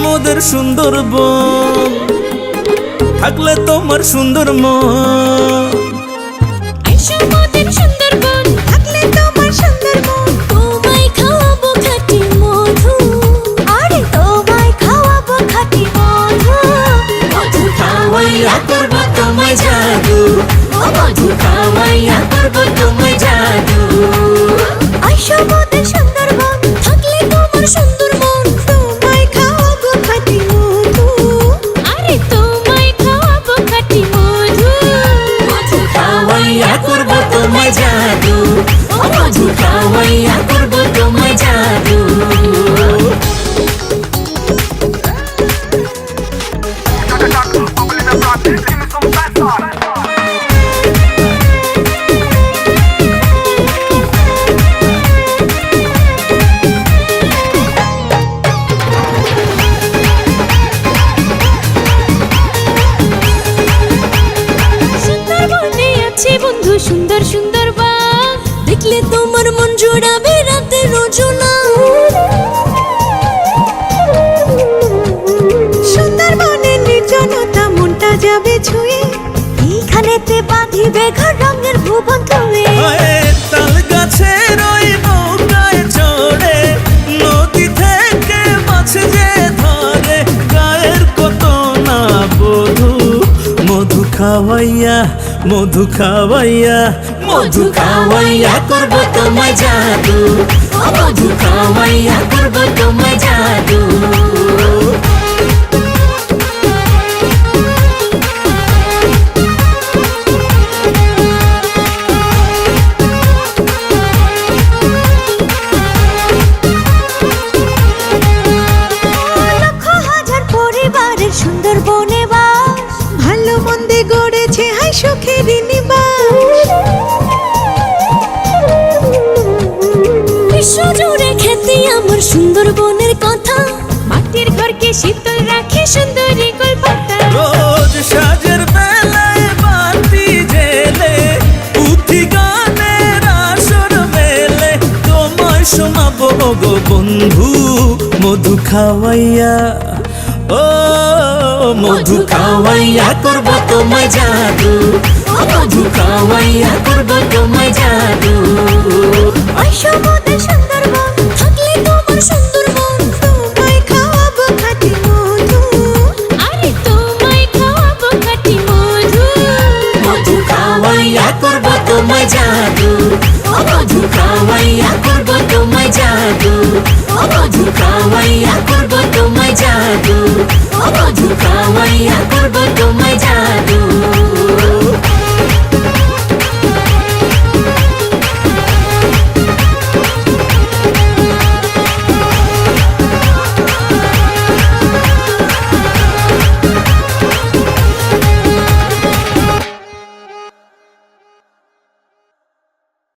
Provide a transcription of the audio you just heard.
মোদের সুন্দরবন থাকলে তোমার সুন্দর মন। আইসো মোদের সুন্দরবন থাকলে তোমার সুন্দর মন। তোমায় খাওয়াবো খাঁটি মধু, আরে তোমায় খাওয়াবো খাঁটি মধু। মধু খাওয়াইয়া করবো তোমায় জাদু, ও মধু খাওয়াইয়া করবো তোমায় জাদু। আইসো মোদের সুন্দরবন থাকলে তোমার সুন্দর মন। তোমায় খাওয়াবো খাঁটি মধু, আরে তোমায় খাওয়াবো খাঁটি মধু। মধু খাওয়াইয়া করবো তোমায় জাদু, ও মধু খাওয়াইয়া করবো তোমায় জাদু। সুন্দরবনে আছে বন্ধু সুন্দর সুন্দর বাঘ, দেখলে তোমার মন জোড়াবে রাতের রোজনা। সুন্দরবনের নির্জনতা মনটা যাবে ছুঁয়ে, এইখানেতে বাঁধিবে ঘর রঙের ভুবন তুলে। তাল গাছের ওই নৌকায় চড়ে নদী থেকে মাছ যে ধরে, গায়ের কত না বধু মধু খাওয়াইয়া মধু খাওয়াইয়া মধু খাওয়াইয়া করবো তোমায় জাদু, ও মধু খাওয়াইয়া করবো তোমায় জাদু। লক্ষ হাজার পরিবারের সুন্দরবনে বাস, ভালো মন্দে গড়েছে হাই সুখের নিবাস। বিশ্ব জুড়ে খ্যাতি আমার সুন্দরবনের কথা, মাটির ঘরকে শীতল রাখে সুন্দরী কলপাতা। রোজ সাজের বেলায় বাতি জেলে পুঁথি গানের আসর মেলে, তোমায় শোনাবো গো বন্ধু মধু খাওয়াইয়া, ও মধু খাওয়াইয়া করবো তোমায় জাদু, ও মধু খাওয়াইয়া করবো তোমায় জাদু। আইসো মোদের সুন্দরবন থাকলে তোমার সুন্দর মন। তোমায় খাওয়াবো খাঁটি মধু, আরে তোমায় খাওয়াবো খাঁটি মধু। মধু খাওয়াইয়া করবো তোমায় জাদু,